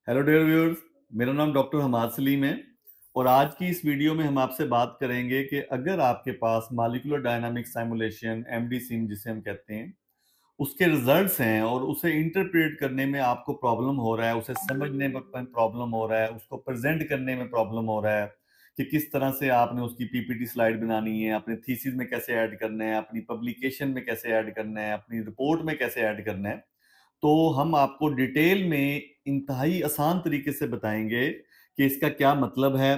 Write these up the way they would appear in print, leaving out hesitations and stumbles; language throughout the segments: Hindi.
Hello dear viewers. मेरा नाम डॉक्टर हमाद सलीम है और आज की इस वीडियो में हम आपसे बात करेंगे कि अगर आपके पास molecular dynamic simulation MD sim जिसे हम कहते हैं उसके रिजल्ट्स हैं और उसे इंटरप्रेट करने में आपको प्रॉब्लम हो रहा है, उसे समझने में प्रॉब्लम हो रहा है, उसको प्रेजेंट करने में प्रॉब्लम हो रहा है कि किस तरह से आपने उसकी पीपीटी स्लाइड बनानी है, अपने थीसिस में कैसे ऐड करना है, अपनी पब्लिकेशन में कैसे ऐड करना है, अपनी रिपोर्ट में कैसे ऐड करना है। तो हम आपको डिटेल में इंतहाई आसान तरीके से बताएंगे कि इसका क्या मतलब है।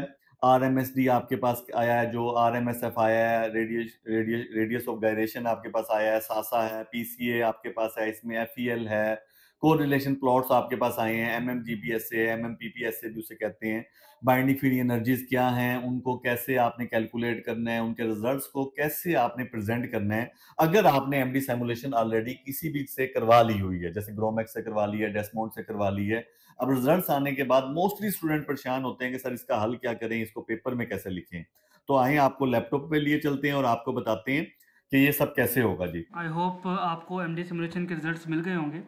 आरएमएसडी आपके पास आया है, जो आरएमएसएफ आया है, रेडियस ऑफ गायरेशन आपके पास आया है, सासा है, पीसीए आपके पास है, इसमें एफईएल है, कोरिलेशन प्लॉट्स आपके पास आए हैं, एमएमजीपीएस से, एमएमपीपीएस से भी उसे कहते हैं। बाइंडिंग फ्री एनर्जीज क्या हैं, उनको कैसे आपने कैलकुलेट करना है, उनके रिजल्ट्स को कैसे आपने प्रेजेंट करना है। अगर आपने एमडी सिमुलेशन ऑलरेडी किसी भी से करवा ली हुई है, जैसे ग्रोमैक्स से करवा ली है, डेस्मोंड से करवा ली है, अब रिजल्ट्स आने के बाद मोस्टली स्टूडेंट परेशान होते हैं कि सर इसका हल क्या करें, इसको पेपर में कैसे लिखें। तो आए आपको लैपटॉप पे लिए चलते हैं और आपको बताते हैं कि ये सब कैसे होगा जी। आई होप आपको एमडी सिमुलेशन के रिजल्ट्स मिल गए होंगे।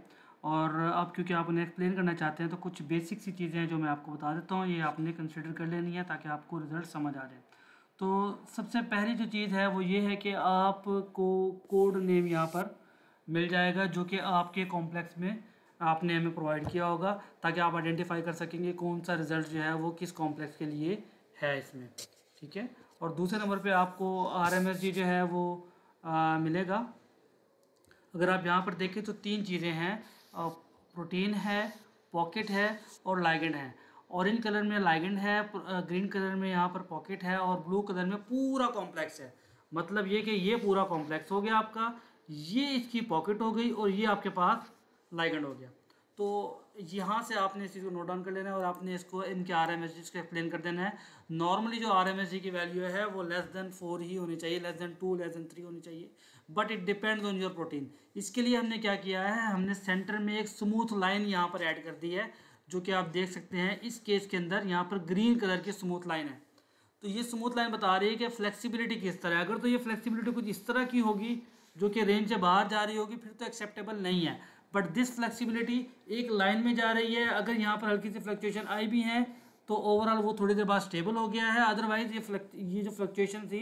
और अब क्योंकि आप उन्हें एक्सप्लेन करना चाहते हैं तो कुछ बेसिक सी चीज़ें हैं जो मैं आपको बता देता हूँ, ये आपने कंसिडर कर लेनी है ताकि आपको रिजल्ट समझ आ जाए। तो सबसे पहली जो चीज़ है वो ये है कि आपको कोड नेम यहाँ पर मिल जाएगा जो कि आपके कॉम्प्लेक्स में आपने हमें प्रोवाइड किया होगा, ताकि आप आइडेंटिफाई कर सकेंगे कौन सा रिज़ल्ट जो है वो किस कॉम्प्लेक्स के लिए है इसमें। ठीक है। और दूसरे नंबर पे आपको आरएमएसडी जो है वो मिलेगा। अगर आप यहाँ पर देखें तो तीन चीज़ें हैं, प्रोटीन है, पॉकेट है और लाइगेंड है। ऑरेंज कलर में लाइगेंड है, ग्रीन कलर में यहाँ पर पॉकेट है और ब्लू कलर में पूरा कॉम्प्लेक्स है। मतलब ये कि ये पूरा कॉम्प्लेक्स हो गया आपका, ये इसकी पॉकेट हो गई और ये आपके पास लाइगेंड हो गया। तो यहाँ से आपने इस चीज़ को नोट डाउन कर लेना है और आपने इसको इनके आर एम एस जी को एक्सप्लेन कर देना है। नॉर्मली जो आर एम एस जी की वैल्यू है वो लेस देन 4 ही होनी चाहिए, लेस देन 2, लेस देन 3 होनी चाहिए, but it depends on your protein. इसके लिए हमने क्या किया है, हमने सेंटर में एक स्मूथ लाइन यहाँ पर ऐड कर दी है, जो कि आप देख सकते हैं इस केस के अंदर यहाँ पर ग्रीन कलर की स्मूथ लाइन है। तो ये स्मूथ लाइन बता रही है कि फ्लेक्सिबिलिटी किस तरह है। अगर तो ये फ्लेक्सिबिलिटी कुछ इस तरह की होगी जो कि रेंज से बाहर जा रही होगी फिर तो एक्सेप्टेबल नहीं है। बट दिस फ्लेक्सिबिलिटी एक लाइन में जा रही है, अगर यहाँ पर हल्की सी फ्लक्चुएशन आई भी है तो ओवरऑल वो थोड़ी देर बाद स्टेबल हो गया है। अदरवाइज ये जो फ्लक्चुएशन थी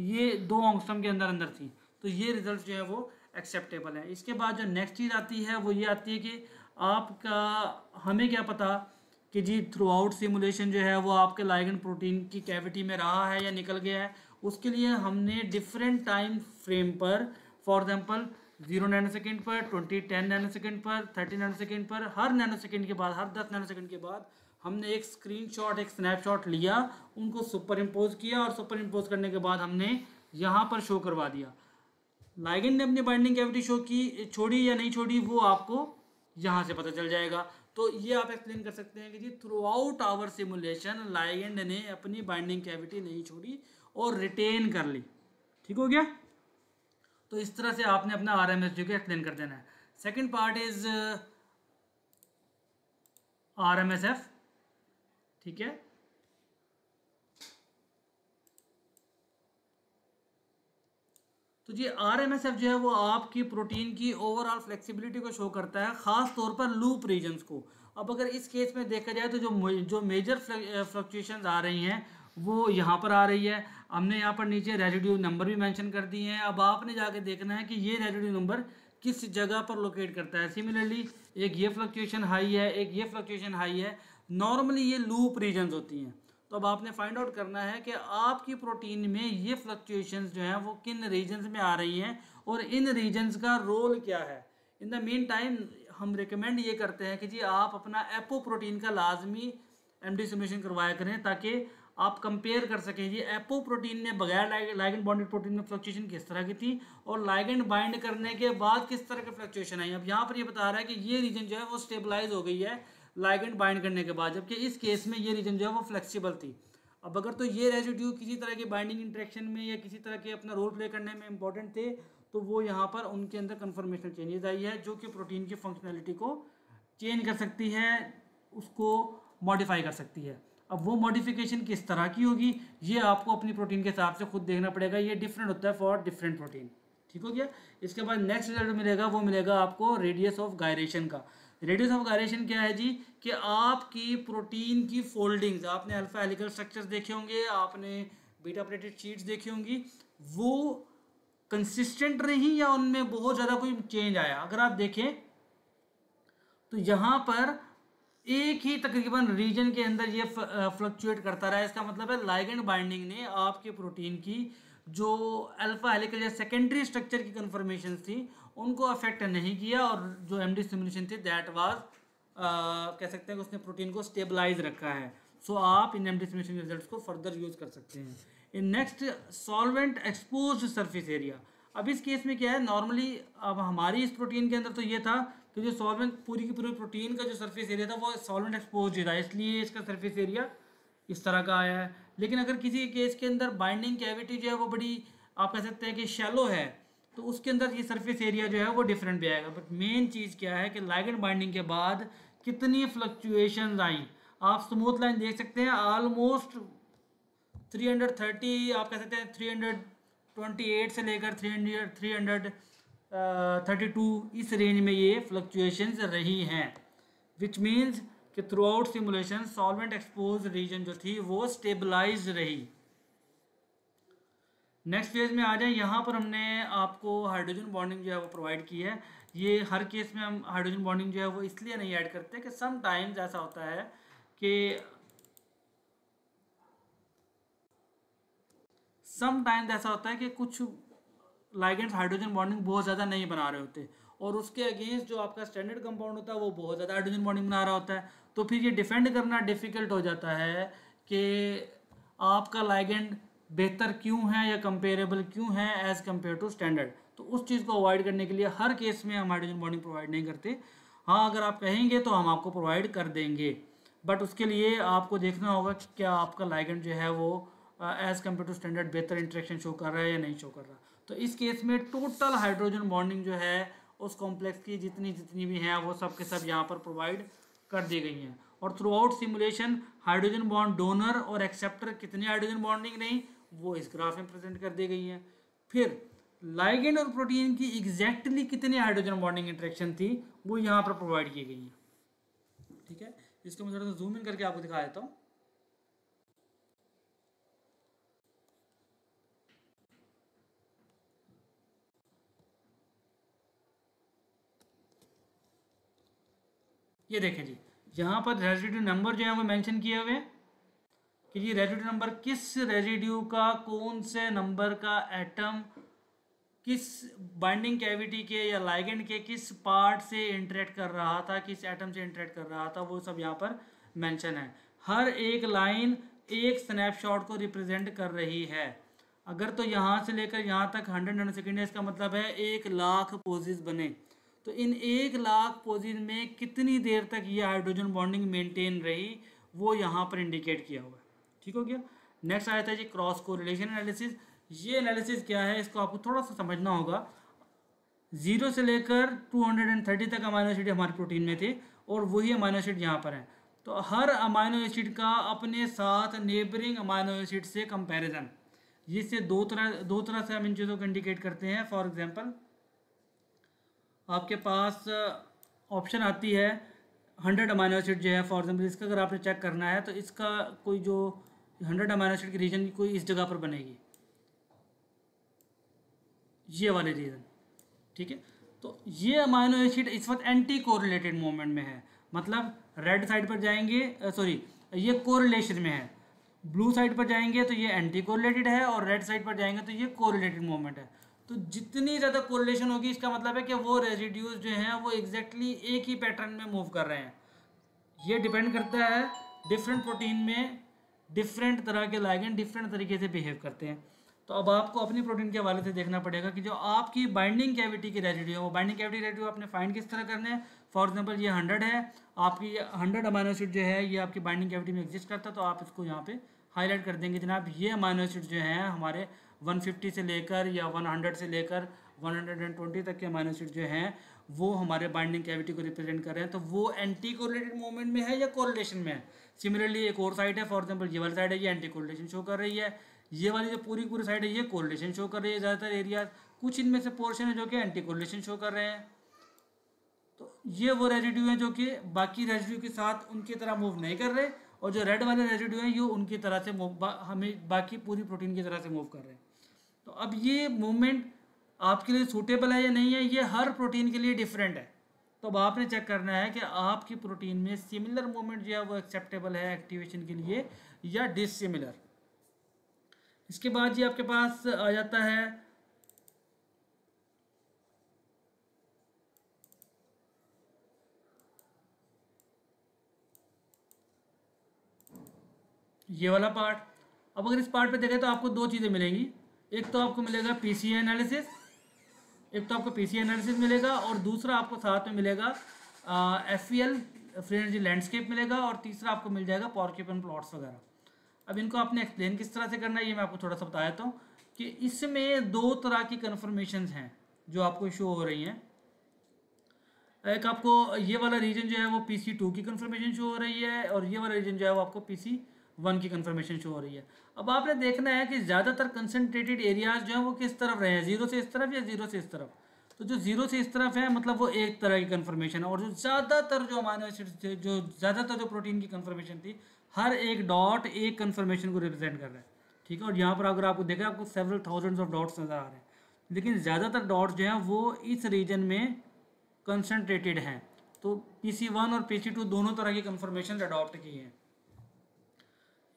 ये 2 एंगस्ट्रॉम के अंदर अंदर थी, तो ये रिजल्ट जो है वो एक्सेप्टेबल है। इसके बाद जो नेक्स्ट चीज़ आती है वो ये आती है कि आपका, हमें क्या पता कि जी थ्रू आउट सिमुलेशन जो है वो आपके लाइगेंड प्रोटीन की कैविटी में रहा है या निकल गया है। उसके लिए हमने डिफरेंट टाइम फ्रेम पर, फॉर एग्जांपल 0 नैनोसेकेंड पर, 10 नैनोसेकेंड पर, 30 नैनोसेकेंड पर, हर नैनोसेकेंड के बाद, हर 10 नैनोसेकेंड के बाद हमने एक स्क्रीनशॉट, एक स्नैपशॉट लिया, उनको सुपर इम्पोज किया और सुपर इम्पोज करने के बाद हमने यहाँ पर शो करवा दिया। लाइगेंड ने अपनी बाइंडिंग कैविटी शो की, छोड़ी या नहीं छोड़ी वो आपको यहाँ से पता चल जाएगा। तो ये आप एक्सप्लेन कर सकते हैं कि जी throughout our simulation ligand ने अपनी बाइंडिंग कैविटी नहीं छोड़ी और रिटेन कर ली। ठीक हो गया। तो इस तरह से आपने अपना आर एम एस जी को एक्सप्लेन कर देना है। Second part is R M S F. ठीक है। तो जी आर एम एस एफ जो है वो आपकी प्रोटीन की ओवरऑल फ्लेक्सिबिलिटी को शो करता है, खास तौर पर लूप रीजन्स को। अब अगर इस केस में देखा जाए तो जो मेजर फ्लक्चुएशंस आ रही हैं वो यहाँ पर आ रही है। हमने यहाँ पर नीचे रेजिड्यू नंबर भी मेंशन कर दिए हैं। अब आपने जाके देखना है कि ये रेजिड्यू नंबर किस जगह पर लोकेट करता है। सिमिलरली एक ये फ्लक्चुएशन हाई है, एक ये फ्लक्चुएशन हाई है। नॉर्मली ये लूप रीजन्स होती हैं। तो अब आपने फाइंड आउट करना है कि आपकी प्रोटीन में ये फ्लक्चुएशंस जो हैं वो किन रीजन्स में आ रही हैं और इन रीजन्स का रोल क्या है। इन द मीन टाइम हम रिकमेंड ये करते हैं कि जी आप अपना एपो प्रोटीन का लाजमी एमडी सिमुलेशन करवाया करें, ताकि आप कंपेयर कर सकें जी एपो प्रोटीन ने बगैर लाइगेंड बॉन्डेड प्रोटीन में फ्लक्चुएशन किस तरह की थी और लाइगेंड बाइंड करने के बाद किस तरह की फ्लक्चुएशन आई। अब यहाँ पर ये बता रहा है कि ये रीजन जो है वो स्टेबलाइज हो गई है लाइगेंड बाइंड करने के बाद, जबकि इस केस में ये रीजन जो है वो फ्लेक्सिबल थी। अब अगर तो ये रेजिड्यू किसी तरह के बाइंडिंग इंटरेक्शन में या किसी तरह के अपना रोल प्ले करने में इंपॉर्टेंट थे तो वो यहाँ पर उनके अंदर कन्फर्मेशनल चेंजेस आई है जो कि प्रोटीन की फंक्शनैलिटी को चेंज कर सकती है, उसको मॉडिफाई कर सकती है। अब वो मॉडिफिकेशन किस तरह की होगी ये आपको अपनी प्रोटीन के हिसाब से खुद देखना पड़ेगा, ये डिफरेंट होता है फॉर डिफरेंट प्रोटीन। ठीक हो गया। इसके बाद नेक्स्ट रिजल्ट मिलेगा वो मिलेगा आपको रेडियस ऑफ गायरेशन का। रेडियस ऑफ गायरेशन क्या है जी, कि आपकी प्रोटीन की फोल्डिंग्स, आपने अल्फा हेलिकल स्ट्रक्चर्स देखे होंगे, आपने बीटा प्लेटेड शीट्स देखी होंगी, वो कंसिस्टेंट रही या उनमें बहुत ज़्यादा कोई चेंज आया। अगर आप देखें तो यहाँ पर एक ही तकरीबन रीजन के अंदर ये फ्लक्चुएट करता रहा है। इसका मतलब है लाइगेंड बाइंडिंग ने आपके प्रोटीन की जो अल्फा हेलिकल या सेकेंडरी स्ट्रक्चर की कन्फर्मेशन थी उनको अफेक्ट नहीं किया, और जो एमडी सिमुलेशन थी दैट वाज कह सकते हैं कि उसने प्रोटीन को स्टेबलाइज रखा है। सो आप इन एमडी सिमुलेशन रिजल्ट्स को फर्दर यूज कर सकते हैं। In next, solvent exposed surface area. अब इस केस में क्या है, नॉर्मली अब हमारी इस प्रोटीन के अंदर तो ये था कि जो सॉल्वेंट पूरी की पूरी प्रोटीन का जो सरफेस एरिया था वो सॉल्वेंट एक्सपोज था, इसलिए इसका सरफेस एरिया इस तरह का आया है। लेकिन अगर किसी केस के अंदर बाइंडिंग कैविटी जो है वो बड़ी, आप कह सकते हैं कि शैलो है, तो उसके अंदर ये सरफेस एरिया जो है वो डिफरेंट भी आएगा। बट मेन चीज़ क्या है कि लाइगेंड बाइंडिंग के बाद कितनी फ्लक्चुएशन आई। आप स्मूथ लाइन देख सकते हैं, ऑलमोस्ट 330, आप कह सकते हैं 328 से लेकर 332 इस रेंज में ये फ्लक्चुएशंस रही हैं, विच मीन्स कि throughout simulation solvent expose region जो थी वो स्टेबलाइज रही। नेक्स्ट फेज में आ जाए, यहाँ पर हमने आपको हाइड्रोजन बॉन्डिंग जो है वो प्रोवाइड की है। ये हर केस में हम हाइड्रोजन बॉन्डिंग जो है वो इसलिए नहीं ऐड करते कि सम टाइम्स ऐसा होता है कि कुछ लाइगेंड्स हाइड्रोजन बॉन्डिंग बहुत ज़्यादा नहीं बना रहे होते, और उसके अगेंस्ट जो आपका स्टैंडर्ड कंपाउंड होता है वो बहुत ज़्यादा हाइड्रोजन बॉन्डिंग बना रहा होता है। तो फिर ये डिफेंड करना डिफ़िकल्ट हो जाता है कि आपका लाइगेंड बेहतर क्यों है या कंपेरेबल क्यों है एज़ कम्पेयर टू स्टैंडर्ड। तो उस चीज़ को अवॉइड करने के लिए हर केस में हम हाइड्रोजन बॉन्डिंग प्रोवाइड नहीं करते। हाँ, अगर आप कहेंगे तो हम आपको प्रोवाइड कर देंगे, बट उसके लिए आपको देखना होगा कि क्या आपका लाइगेंड जो है वो एज़ कम्पेयर टू स्टैंडर्ड बेहतर इंटरेक्शन शो कर रहा है या नहीं शो कर रहा। तो इस केस में टोटल हाइड्रोजन बॉन्डिंग जो है उस कॉम्प्लेक्स की जितनी भी हैं वो सब के सब यहाँ पर प्रोवाइड कर दी गई हैं। और through out simulation hydrogen bond donor और एक्सेप्टर कितनी हाइड्रोजन बॉन्डिंग नहीं वो इस ग्राफ में प्रेजेंट कर दी गई हैं। फिर लाइगेंड और प्रोटीन की एग्जैक्टली कितनी हाइड्रोजन बॉन्डिंग इंटरेक्शन थी वो यहाँ पर प्रोवाइड की गई है। ठीक है, इसको मैं थोड़ा सा जूम इन करके आपको दिखा देता हूँ। ये देखें जी, यहाँ पर रेजिड्यू नंबर जो है वो मेंशन किए हुए हैं कि ये रेजिड्यू नंबर किस रेजिड्यू का कौन से नंबर का एटम किस बाइंडिंग कैविटी के या लाइगेंड के किस पार्ट से इंटरेक्ट कर रहा था, किस एटम से इंटरेक्ट कर रहा था, वो सब यहाँ पर मेंशन है। हर एक लाइन एक स्नैपशॉट को रिप्रेजेंट कर रही है। अगर तो यहाँ से लेकर यहाँ तक 100 नैनो सेकेंड है, इसका मतलब है 1,00,000 पोजेस बने। तो इन 1,00,000 पोजेस में कितनी देर तक ये हाइड्रोजन बॉन्डिंग मेंटेन रही वो यहाँ पर इंडिकेट किया हुआ है। ठीक हो गया। नेक्स्ट आया था जी क्रॉस कोरिलेशन एनालिसिस। ये एनालिसिस क्या है, इसको आपको थोड़ा सा समझना होगा। 0 से लेकर 230 तक अमाइनो एसिड हमारे प्रोटीन में थे, और वही अमाइनो एसिड यहाँ पर हैं। तो हर अमाइनो एसिड का अपने साथ नेबरिंग अमाइनो एसिड से कंपैरिजन, जिससे दो तरह से हम इन चीज़ों को इंडिकेट करते हैं। फॉर एग्जांपल, आपके पास ऑप्शन आती है 100 अमाइनो एसिड जो है, फॉर एग्जांपल इसका अगर आपने चेक करना है तो इसका कोई जो 100 अमाइनो एसिड की रीजन कोई इस जगह पर बनेगी, ये वाले रीजन। ठीक है, तो ये अमाइनो एसिड इस वक्त एंटी कोरिलेटेड मूवमेंट में है, मतलब रेड साइड पर जाएंगे, सॉरी ये कोरिलेशन में है, ब्लू साइड पर जाएंगे तो ये एंटी कोरिलेटेड है, और रेड साइड पर जाएंगे तो ये कोरिलेटेड मूवमेंट है। तो जितनी ज़्यादा कोरिलेशन होगी इसका मतलब है कि वो रेजिड्यूज जो हैं वो एग्जैक्टली एक ही पैटर्न में मूव कर रहे हैं। ये डिपेंड करता है डिफरेंट प्रोटीन में डिफरेंट तरह के लाइगेंड डिफरेंट तरीके से बिहेव करते हैं। तो अब आपको अपनी प्रोटीन के हवाले से देखना पड़ेगा कि जो आपकी बाइंडिंग कैविटी की रेजिड्यू है वो बाइंडिंग कैविटी रेजिड्यू आपने फाइंड किस तरह करने हैं। फॉर एग्जांपल ये 100 है, आपकी 100 अमाइनो एसिड जो है ये आपकी बाइंडिंग कैविटी में एग्जिस्ट करता है, तो आप इसको यहाँ पे हाईलाइट कर देंगे जनाब ये अमाइनो एसिड जो हैं हमारे 150 से लेकर या 100 से लेकर 120 तक के अमाइनो एसिड जो हैं वो हमारे बाइंडिंग कैविटी को रिप्रेजेंट कर रहे हैं। तो वो एंटी कोरिलेटेड मूवमेंट में है या कोरिलेशन में है। सिमिलरली एक और साइड है, फॉर एग्जांपल ये वाली साइड है, ये एंटी कोरिलेशन शो कर रही है। ये वाली जो पूरी साइड है ये कोरिलेशन शो कर रही है ज़्यादातर एरिया, कुछ इनमें से पोर्शन है जो कि एंटी कोरिलेशन शो कर रहे हैं। तो ये वो रेजिड्यू हैं जो कि बाकी रेजिड्यू के साथ उनकी तरह मूव नहीं कर रहे, और जो रेड वाले रेजिड्यू हैं ये उनकी तरह से हमें बाकी पूरी प्रोटीन की तरह से मूव कर रहे हैं। तो अब ये मूवमेंट आपके लिए सूटेबल है या नहीं है, ये हर प्रोटीन के लिए डिफरेंट है। तो अब आपने चेक करना है कि आपकी प्रोटीन में सिमिलर मूवमेंट जो है वो एक्सेप्टेबल है एक्टिवेशन के लिए या डिसिमिलर। इसके बाद ये आपके पास आ जाता है ये वाला पार्ट। अब अगर इस पार्ट पे देखें तो आपको दो चीज़ें मिलेंगी, एक तो आपको मिलेगा पीसी एनालिसिस, मिलेगा, और दूसरा आपको साथ में मिलेगा FEL फ्री एनर्जी लैंडस्केप मिलेगा, और तीसरा आपको मिल जाएगा पॉरक्यूपन प्लॉट्स वगैरह। अब इनको आपने एक्सप्लेन किस तरह से करना है ये मैं आपको थोड़ा सा बता देता हूँ कि इसमें दो तरह की कन्फर्मेशंस हैं जो आपको शो हो रही हैं। एक आपको ये वाला रीजन जो है वो PC2 की कन्फर्मेशन शो हो रही है, और ये वाला रीजन जो है वो आपको PC1 की कन्फर्मेशन शो हो रही है। अब आपने देखना है कि ज़्यादातर कंसनट्रेटेड एरियाज जो हैं वो किस तरफ रहे हैं, 0 से इस तरफ या 0 से इस तरफ। तो जो 0 से इस तरफ है मतलब वो एक तरह की कन्फर्मेशन है, और जो ज़्यादातर जो अमीनो एसिड्स थे, जो ज़्यादातर जो प्रोटीन की कन्फर्मेशन थी, हर एक डॉट एक कन्फर्मेशन को रिप्रेजेंट कर रहा है, ठीक है। और यहाँ पर अगर आपको देखें आपको सेवरल थाउजेंड्स ऑफ डॉट्स नज़र आ रहे हैं, लेकिन ज़्यादातर डॉट्स जो हैं वो इस रीजन में कंसनट्रेटेड हैं। तो PC1 और PC2 दोनों तरह की कन्फर्मेशन अडॉप्ट की हैं।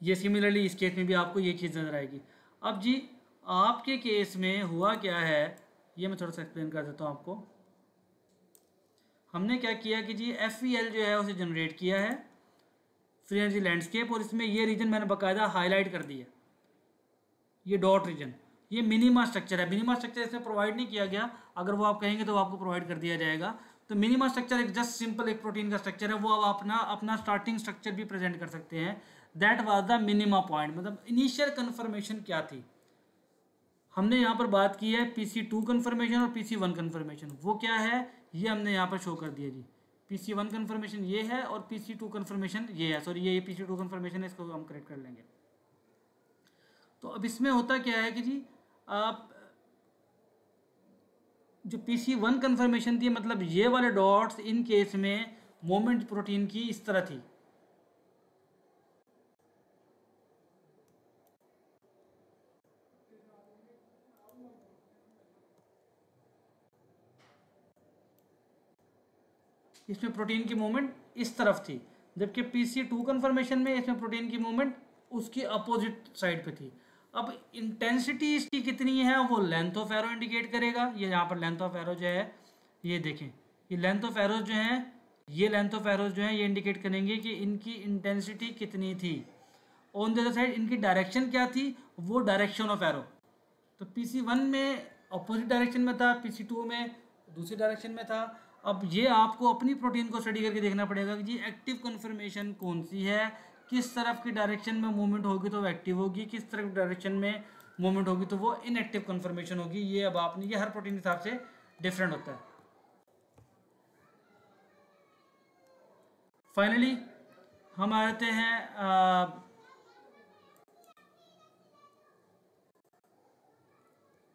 ये सिमिलरली इस केस में भी आपको ये चीज़ नज़र आएगी। अब जी आपके केस में हुआ क्या है ये मैं थोड़ा सा एक्सप्लेन कर देता हूँ आपको। हमने क्या किया कि जी FEL जो है उसे जनरेट किया है फ्री एनर्जी लैंडस्केप, और इसमें ये रीजन मैंने बाकायदा हाईलाइट कर दिया, ये डॉट रीजन, ये मिनिमा स्ट्रक्चर है। मिनिमा स्ट्रक्चर इसमें प्रोवाइड नहीं किया गया, अगर वो आप कहेंगे तो आपको प्रोवाइड कर दिया जाएगा। तो मिनिमा स्ट्रक्चर एक जस्ट सिंपल एक प्रोटीन का स्ट्रक्चर है, वो आप अपना स्टार्टिंग स्ट्रक्चर भी प्रेजेंट कर सकते हैं। That was the minima point, मतलब इनिशियल कन्फर्मेशन क्या थी। हमने यहाँ पर बात की है PC2 कन्फर्मेशन और PC1 कन्फर्मेशन, वो क्या है ये हमने यहाँ पर शो कर दिया जी। PC1 कन्फर्मेशन ये है और PC2 कन्फर्मेशन ये है, सॉरी ये PC2 कन्फर्मेशन है, इसको हम करेक्ट कर लेंगे। तो अब इसमें होता क्या है कि जी आप जो PC1 कन्फर्मेशन थी, मतलब ये वाले डॉट्स इन केस में मोमेंट प्रोटीन की इस तरह थी, इसमें प्रोटीन की मूवमेंट इस तरफ थी, जबकि PC2 कन्फर्मेशन में इसमें प्रोटीन की मूवमेंट उसकी अपोजिट साइड पे थी। अब इंटेंसिटी इसकी कितनी है वो लेंथ ऑफ एरो इंडिकेट करेगा। ये यहाँ पर लेंथ ऑफ एरो जो है ये देखें, ये लेंथ ऑफ एरोज जो हैं, ये लेंथ ऑफ एरोज जो हैं ये इंडिकेट करेंगे कि इनकी इंटेंसिटी कितनी थी। ऑन द अदर साइड इनकी डायरेक्शन क्या थी, वो डायरेक्शन ऑफ एरो। तो PC1 में अपोजिट डायरेक्शन में था, PC2 में दूसरी डायरेक्शन में था। अब ये आपको अपनी प्रोटीन को स्टडी करके देखना पड़ेगा कि जी एक्टिव कन्फर्मेशन कौन सी है, किस तरफ की डायरेक्शन में मूवमेंट होगी तो वो एक्टिव होगी, किस तरफ की डायरेक्शन में मूवमेंट होगी तो वो इनएक्टिव कन्फर्मेशन होगी। ये अब आपने ये हर प्रोटीन के हिसाब से डिफरेंट होता है। फाइनली हम आते हैं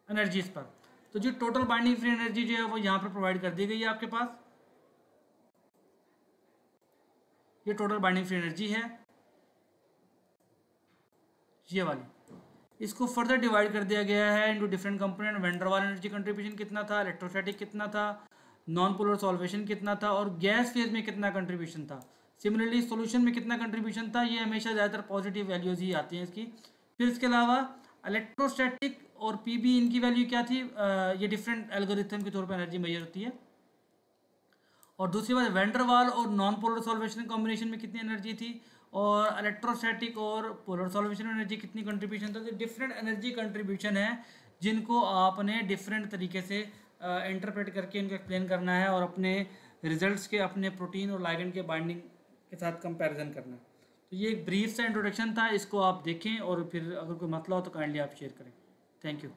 एनर्जीज पर। तो जी टोटल बाइंडिंग फ्री एनर्जी जो है वो यहाँ पर प्रोवाइड कर दी गई है आपके पास, ये टोटल बाइंडिंग फ्री एनर्जी है ये वाली। इसको फर्दर डिवाइड कर दिया गया है into different component. Van der वाल एनर्जी कंट्रीब्यूशन कितना था, इलेक्ट्रोस्टैटिक कितना था, नॉन पोलर सॉल्वेशन कितना था, और गैस फेज में कितना कंट्रीब्यूशन था। सिमिलरली सॉल्यूशन में कितना कंट्रीब्यूशन था, ये हमेशा ज़्यादातर पॉजिटिव वैल्यूज ही आती हैं इसकी। फिर इसके अलावा इलेक्ट्रोस्टैटिक और PB इनकी वैल्यू क्या थी, ये डिफरेंट एल्गोरिथम के तौर पर एनर्जी मेजर होती है। और दूसरी बात वैन डर वाल और नॉन पोलर सॉल्वेशन कॉम्बिनेशन में कितनी एनर्जी थी, और इलेक्ट्रोस्टैटिक और पोलर सॉल्वेशन में एनर्जी कितनी कंट्रीब्यूशन था। तो डिफरेंट एनर्जी कंट्रीब्यूशन है जिनको आपने डिफरेंट तरीके से इंटरप्रेट करके इनको एक्सप्लेन करना है और अपने रिजल्ट्स के अपने प्रोटीन और लाइगेंड के बाइंडिंग के साथ कंपैरिजन करना है। तो ये एक ब्रीफ सा इंट्रोडक्शन था, इसको आप देखें और फिर अगर कोई मसला हो तो काइंडली आप शेयर करें। Thank you.